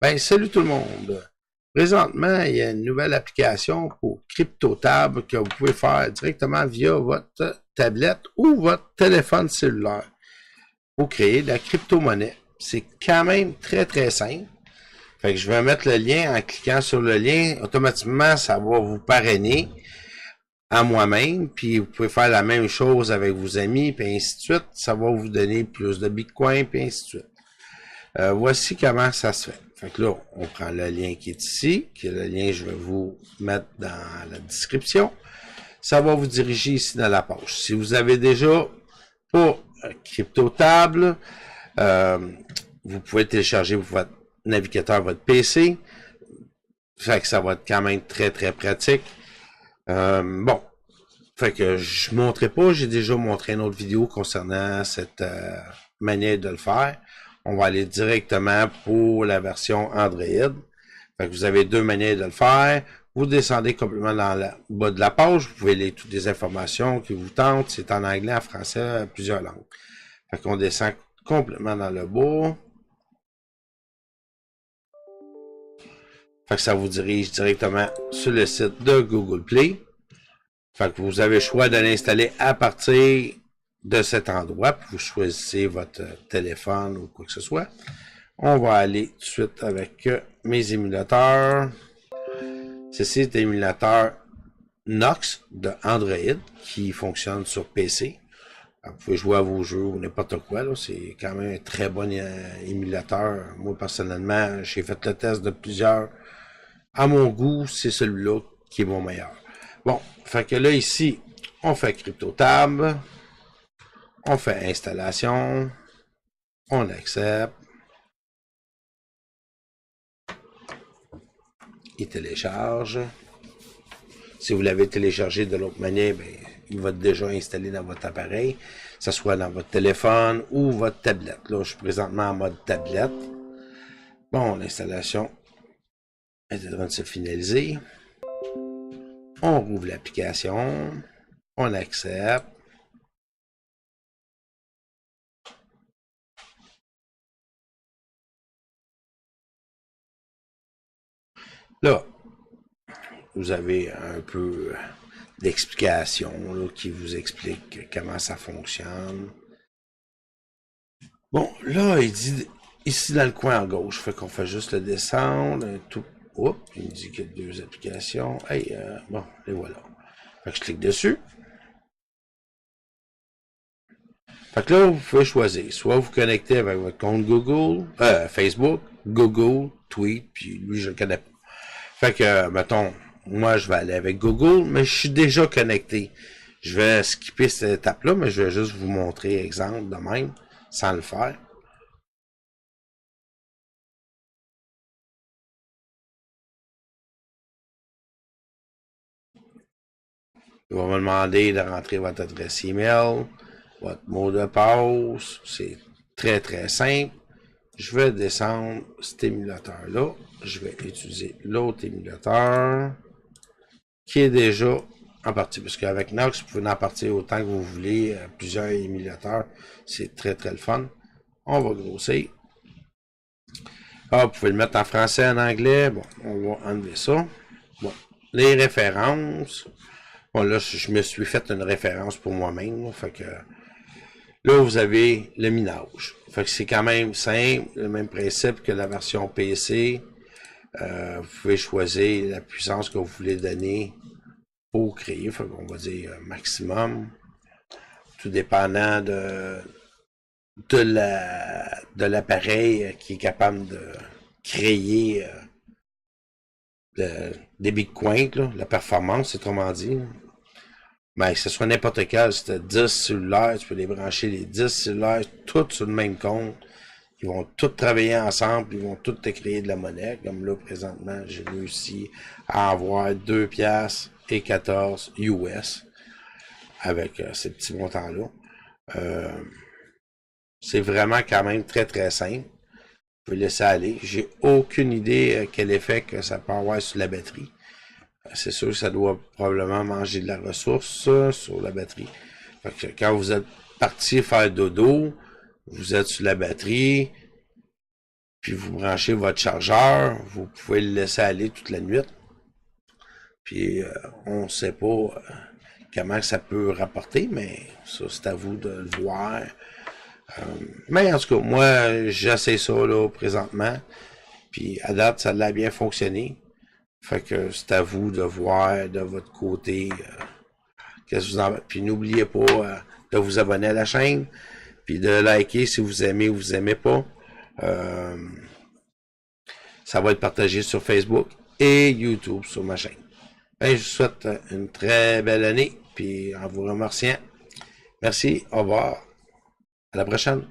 Ben, salut tout le monde. Présentement, il y a une nouvelle application pour CryptoTab que vous pouvez faire directement via votre tablette ou votre téléphone cellulaire pour créer de la crypto-monnaie. C'est quand même très simple. Fait que je vais mettre le lien en cliquant sur le lien. Automatiquement, ça va vous parrainer à moi-même, puis vous pouvez faire la même chose avec vos amis, puis ainsi de suite. Ça va vous donner plus de Bitcoin, puis ainsi de suite. Voici comment ça se fait. Fait que là, on prend le lien qui est ici, qui est le lien que je vais vous mettre dans la description. Ça va vous diriger ici dans la page. Si vous avez déjà pas CryptoTab, vous pouvez télécharger votre navigateur, votre PC. Fait que ça va être quand même très pratique. Bon. Fait que je ne montrerai pas, j'ai déjà montré une autre vidéo concernant cette manière de le faire. On va aller directement pour la version Android. Fait que vous avez deux manières de le faire. Vous descendez complètement dans le bas de la page. Vous pouvez lire toutes les informations qui vous tentent. C'est en anglais, en français, plusieurs langues. Fait qu'on descend complètement dans le bas. Fait que ça vous dirige directement sur le site de Google Play. Fait que vous avez le choix de l'installer à partir de cet endroit, puis vous choisissez votre téléphone ou quoi que ce soit. On va aller tout de suite avec mes émulateurs. Ceci est l'émulateur Nox de Android qui fonctionne sur PC. Alors, vous pouvez jouer à vos jeux ou n'importe quoi. C'est quand même un très bon émulateur. Moi, personnellement, j'ai fait le test de plusieurs. À mon goût, c'est celui-là qui est mon meilleur. Bon, fait que là, ici, on fait CryptoTab. On fait installation, on accepte, il télécharge. Si vous l'avez téléchargé de l'autre manière, ben, il va être déjà installé dans votre appareil, que ce soit dans votre téléphone ou votre tablette. Là, je suis présentement en mode tablette. Bon, l'installation est en train de se finaliser. On rouvre l'application, on accepte. Là, vous avez un peu d'explication qui vous explique comment ça fonctionne. Bon, là, il dit ici dans le coin à gauche, fait qu'on fait juste le descendre, tout. Oups, il me dit qu'il y a deux applications. Hey, bon, et voilà. Fait que je clique dessus. Fait que là, vous pouvez choisir. Soit vous connectez avec votre compte Google, Facebook, Google, Tweet, puis lui, je le connais pas. Fait que, mettons, moi, je vais aller avec Google, mais je suis déjà connecté. Je vais skipper cette étape-là, mais je vais juste vous montrer exemple de même, sans le faire. Il va me demander de rentrer votre adresse email, votre mot de passe. C'est très simple. Je vais descendre cet émulateur-là. Je vais utiliser l'autre émulateur qui est déjà en partie. Parce qu'avec Nox, vous pouvez en partir autant que vous voulez. Plusieurs émulateurs. C'est très le fun. On va grossir. Ah, vous pouvez le mettre en français, en anglais. Bon, on va enlever ça. Bon, les références. Bon, là, je me suis fait une référence pour moi-même. Fait que là, vous avez le minage. Fait que c'est quand même simple, le même principe que la version PC. Vous pouvez choisir la puissance que vous voulez donner pour créer. Fait qu'on va dire maximum. Tout dépendant de l'appareil qui est capable de créer des bitcoins, là, la performance, autrement dit. Ben, que ce soit n'importe quel, si tu as 10 cellulaires, tu peux les brancher les 10 cellulaires, tous sur le même compte. Ils vont tous travailler ensemble, ils vont tous te créer de la monnaie. Comme là, présentement, j'ai réussi à avoir 2 piastres et 14 US avec ces petits montants-là. C'est vraiment quand même très simple. Vous pouvez laisser aller. J'ai aucune idée quel effet que ça peut avoir sur la batterie. C'est sûr que ça doit probablement manger de la ressource sur la batterie. Fait que quand vous êtes parti faire dodo, vous êtes sur la batterie, puis vous branchez votre chargeur, vous pouvez le laisser aller toute la nuit. Puis on ne sait pas comment ça peut rapporter, mais ça, c'est à vous de le voir. Mais en tout cas, moi, j'essaie ça là présentement. Puis à date, ça a bien fonctionné. Fait que c'est à vous de voir de votre côté qu'est-ce que vous en... Puis n'oubliez pas de vous abonner à la chaîne. Puis de liker si vous aimez ou vous aimez pas. Ça va être partagé sur Facebook et YouTube sur ma chaîne. Ben, je vous souhaite une très belle année. Puis en vous remerciant. Merci, au revoir. À la prochaine.